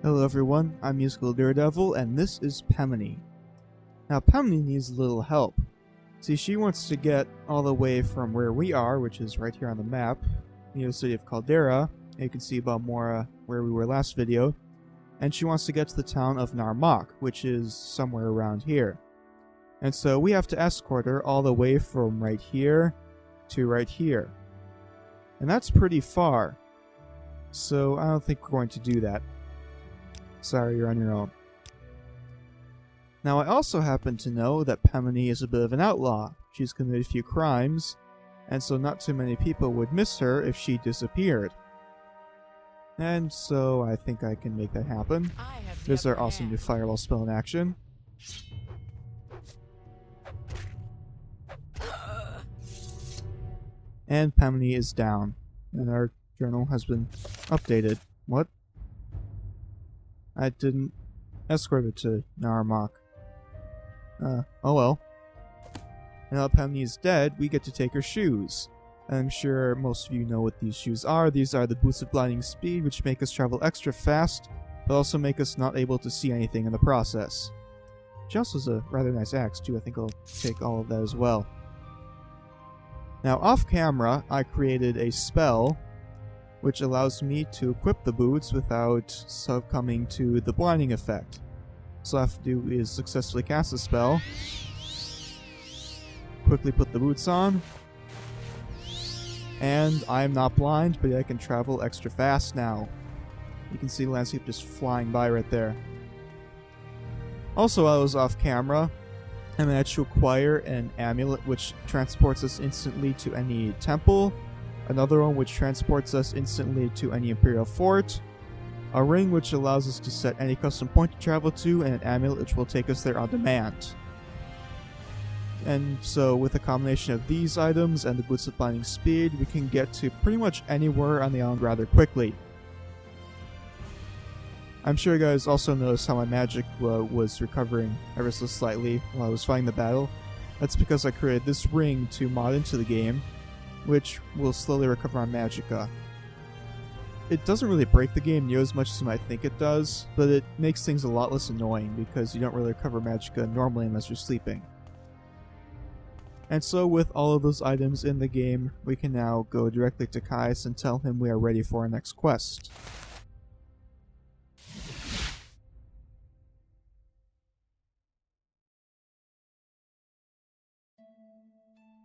Hello everyone, I'm Musical Daredevil, and this is Pemini. Now Pemini needs a little help. See, she wants to get all the way from where we are, which is right here on the map, near the city of Caldera. You can see Balmora where we were last video. And she wants to get to the town of Narmak, which is somewhere around here. And so we have to escort her all the way from right here to right here. And that's pretty far. So I don't think we're going to do that. Sorry, you're on your own. Now I also happen to know that Pemini is a bit of an outlaw. She's committed a few crimes, and so not too many people would miss her if she disappeared. And so I think I can make that happen. There's our awesome new fireball spell in action. And Pemini is down, and our journal has been updated. What? I didn't escort her to Narmak. Oh well. And now Pemini is dead, we get to take her shoes. And I'm sure most of you know what these shoes are. These are the boots of blinding speed, which make us travel extra fast, but also make us not able to see anything in the process. She also has a rather nice axe too. I think I'll take all of that as well. Now off camera, I created a spell which allows me to equip the boots without succumbing to the blinding effect. So all I have to do is successfully cast a spell, quickly put the boots on, and I am not blind, but I can travel extra fast now. You can see the landscape just flying by right there. Also, while I was off camera, I managed to acquire an amulet which transports us instantly to any temple, another one which transports us instantly to any Imperial fort, a ring which allows us to set any custom point to travel to, and an amulet which will take us there on demand. And so with a combination of these items and the boots of blinding speed, we can get to pretty much anywhere on the island rather quickly. I'm sure you guys also noticed how my magic was recovering ever so slightly while I was fighting the battle. That's because I created this ring to mod into the game, which will slowly recover my magicka. It doesn't really break the game near as much as you might think it does, but it makes things a lot less annoying because you don't really recover magicka normally unless you're sleeping. And so with all of those items in the game, we can now go directly to Caius and tell him we are ready for our next quest.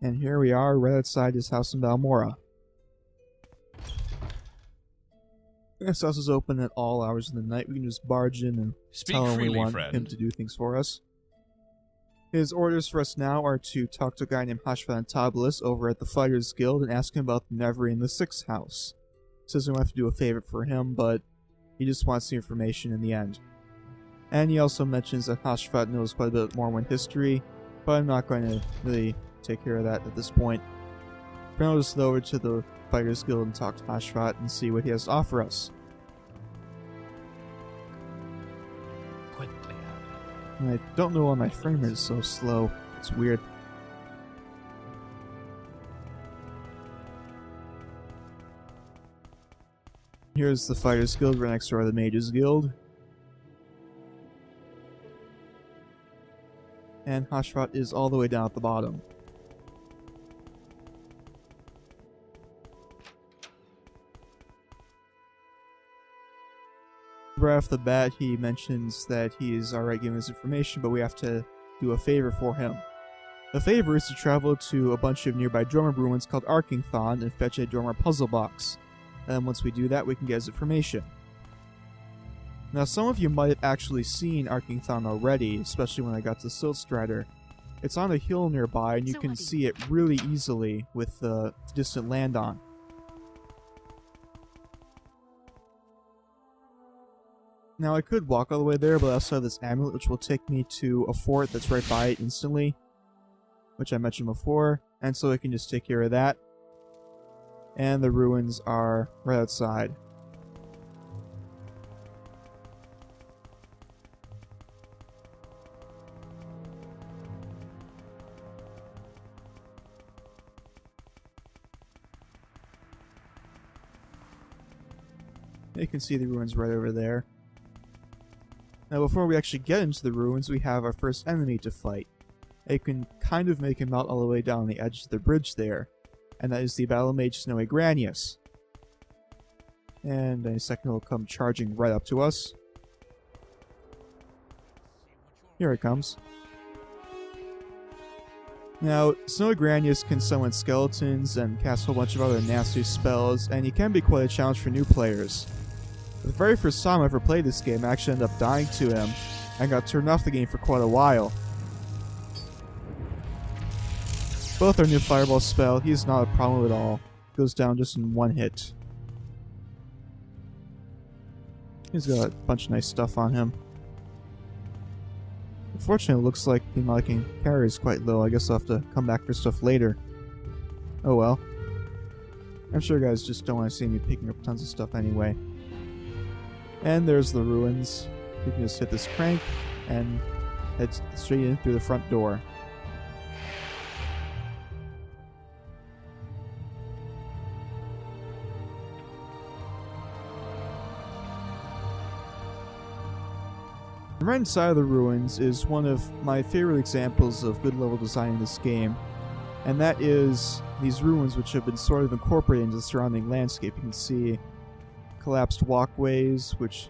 And here we are, right outside his house in Balmora. This house is open at all hours of the night. We can just barge in and tell him we want him to do things for us. His orders for us now are to talk to a guy named Arkngthand over at the Fighters Guild and ask him about the Nevery in the 6th house. He says we might have to do a favor for him, but he just wants the information in the end. And he also mentions that Arkngthand knows quite a bit of Morrowind history, but I'm not going to really take care of that at this point. But I'll just go over to the Fighters Guild and talk to Arkngthand and see what he has to offer us. And I don't know why my frame rate is so slow. It's weird. Here's the Fighters Guild right next door to the Mages Guild. And Arkngthand is all the way down at the bottom. Right off the bat, he mentions that he is alright giving us information, but we have to do a favor for him. The favor is to travel to a bunch of nearby Dormer ruins called Arkngthand and fetch a Dormer puzzle box. And once we do that, we can get his information. Now, some of you might have actually seen Arkngthand already, especially when I got to Siltstrider. It's on a hill nearby, and you can see it really easily with the distant land on. Now, I could walk all the way there, but I also have this amulet which will take me to a fort that's right by it instantly, which I mentioned before, and so I can just take care of that. And the ruins are right outside. You can see the ruins right over there. Now before we actually get into the ruins, we have our first enemy to fight. You can kind of make him out all the way down the edge of the bridge there, and that is the Battle Mage Snowy Granius. And in a second he'll come charging right up to us. Here it comes. Now, Snowy Granius can summon skeletons and cast a whole bunch of other nasty spells, and he can be quite a challenge for new players. The very first time I ever played this game, I actually ended up dying to him, and got turned off the game for quite a while. Both our new Fireball spell, he's not a problem at all. Goes down just in one hit. He's got a bunch of nice stuff on him. Unfortunately, it looks like the amount I can carry is quite low. I guess I'll have to come back for stuff later. Oh well. I'm sure you guys just don't want to see me picking up tons of stuff anyway. And there's the ruins. You can just hit this crank and head straight in through the front door. Right inside of the ruins is one of my favorite examples of good level design in this game, and that is these ruins which have been sort of incorporated into the surrounding landscape. You can see collapsed walkways which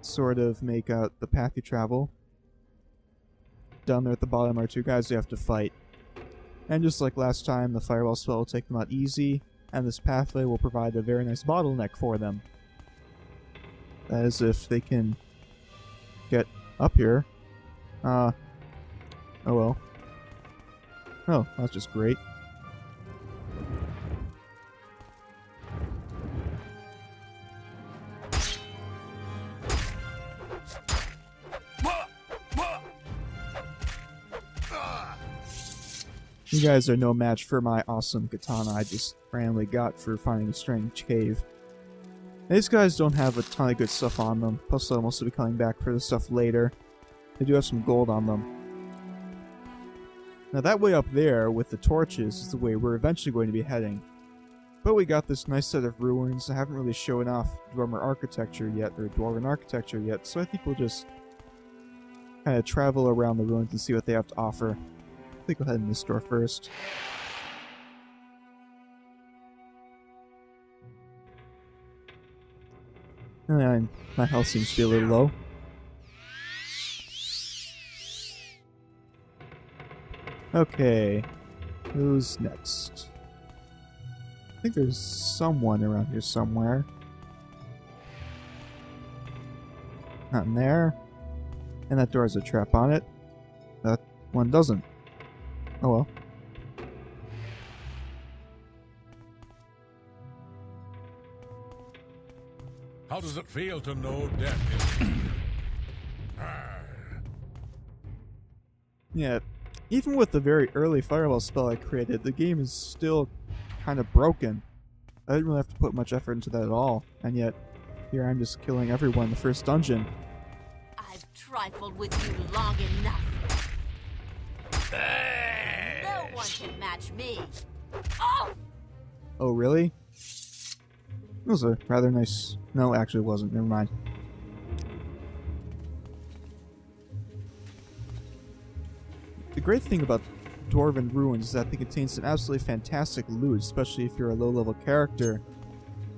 sort of make out the path you travel. Down there at the bottom are two guys you have to fight. And just like last time, the Fireball spell will take them out easy, and this pathway will provide a very nice bottleneck for them. That is, if they can get up here. Oh well. Oh, that's just great. You guys are no match for my awesome katana I just randomly got for finding a strange cave. These guys don't have a ton of good stuff on them, plus they'll mostly be coming back for this stuff later. They do have some gold on them. Now that way up there, with the torches, is the way we're eventually going to be heading. But we got this nice set of ruins. I haven't really shown off Dwarven architecture yet, so I think we'll just kind of travel around the ruins and see what they have to offer. I think we'll head in this door first. And my health seems to be a little low. Okay, who's next? I think there's someone around here somewhere. Not in there. And that door has a trap on it. That one doesn't. Oh well. How does it feel to know death is Yeah, even with the very early Fireball spell I created, the game is still kind of broken. I didn't really have to put much effort into that at all, and yet here I'm just killing everyone in the first dungeon. I've trifled with you long enough. No one can match me. Oh! Oh, really? It was a rather nice... No, actually it wasn't. Never mind. The great thing about Dwarven Ruins is that they contain some absolutely fantastic loot, especially if you're a low-level character.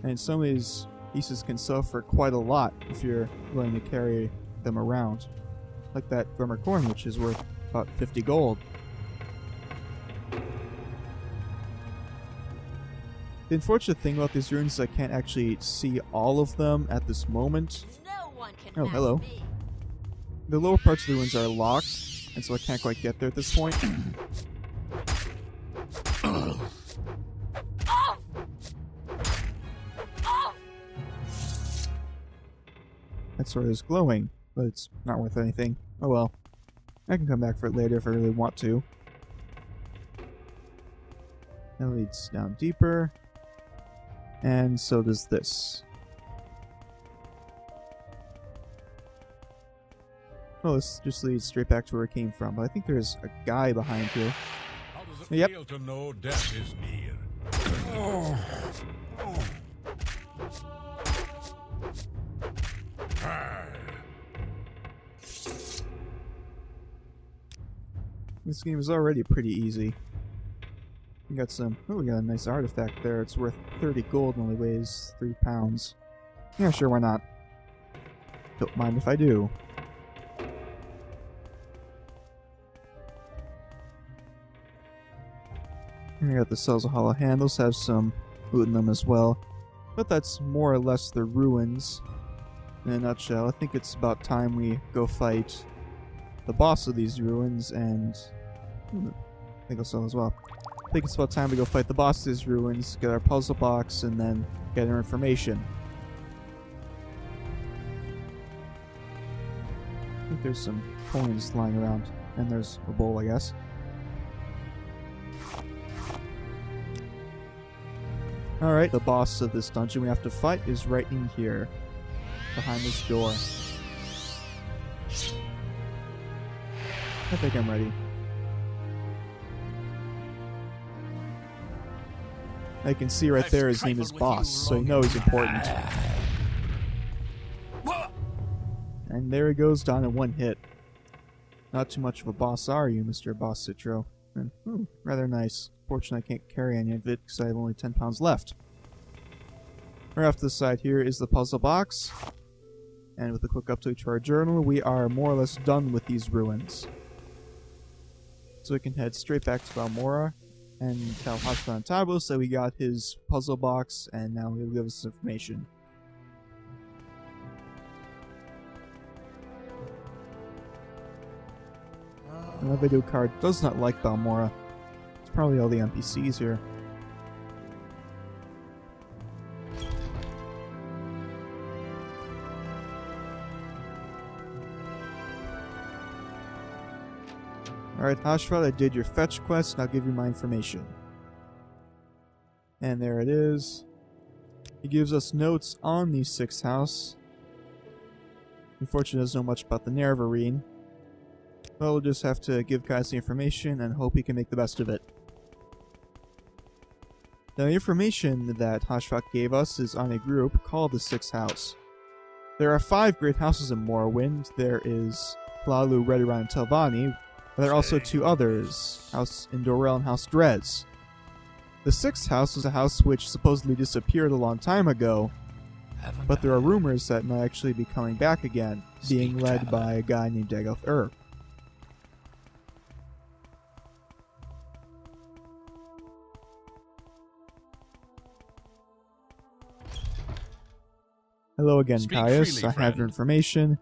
And some of these pieces can sell for quite a lot if you're willing to carry them around. Like that Glimmer Coin, which is worth about 50 gold. The unfortunate thing about these ruins is I can't actually see all of them at this moment. No one can Oh, match hello. me. The lower parts of the ruins are locked, and so I can't quite get there at this point. Oh! Oh! That sword is glowing, but it's not worth anything. Oh well. I can come back for it later if I really want to. That leads down deeper. And so does this. Oh, this just leads straight back to where it came from, but I think there's a guy behind here. How does it Yep. feel to know death is near? This game is already pretty easy. We got some... Oh, we got a nice artifact there. It's worth 30 gold and only weighs 3 pounds. Yeah, sure, why not? Don't mind if I do. We got the cells of hollow handles, have some food in them as well. But that's more or less the ruins. In a nutshell, I think it's about time we go fight the boss of these ruins and... I think I'll sell as well. I think it's about time we go fight the boss of these ruins, get our puzzle box, and then get our information. I think there's some coins lying around, and there's a bowl, I guess. Alright, the boss of this dungeon we have to fight is right in here, behind this door. I think I'm ready. I can see right there his name is Boss, so you know he's important. And there he goes down in one hit. Not too much of a boss, are you, Mr. Boss Citro? And, rather nice. Fortunately, I can't carry any of it because I have only 10 pounds left. Right off to the side here is the puzzle box. And with a quick update to our journal, we are more or less done with these ruins. So we can head straight back to Balmora and tell Hashvan Tabos that we got his puzzle box and now he'll give us information. The video card does not like Balmora. It's probably all the NPCs here. Alright, Hashvad, I did your fetch quest, and I'll give you my information. And there it is. He gives us notes on the 6th house. Unfortunately, doesn't know much about the Nervarine. Well, we'll just have to give Caius the information and hope he can make the best of it. Now, the information that Hashvad gave us is on a group called the 6th house. There are 5 great houses in Morrowind. There is Plalu, Redoran, and Telvanni. There are also 2 others, House Indorel and House Drez. The 6th house is a house which supposedly disappeared a long time ago, but there are rumors that it might actually be coming back again, being led by a guy named Dagoth. Hello again, Speak Caius. freely, I have your friend. information.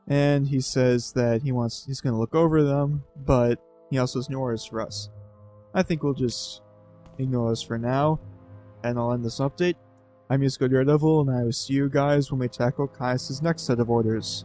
And he says that he's going to look over them, but he also has no orders for us. I think we'll just ignore us for now, and I'll end this update. I'm Escort Daredevil, and I will see you guys when we tackle Caius' next set of orders.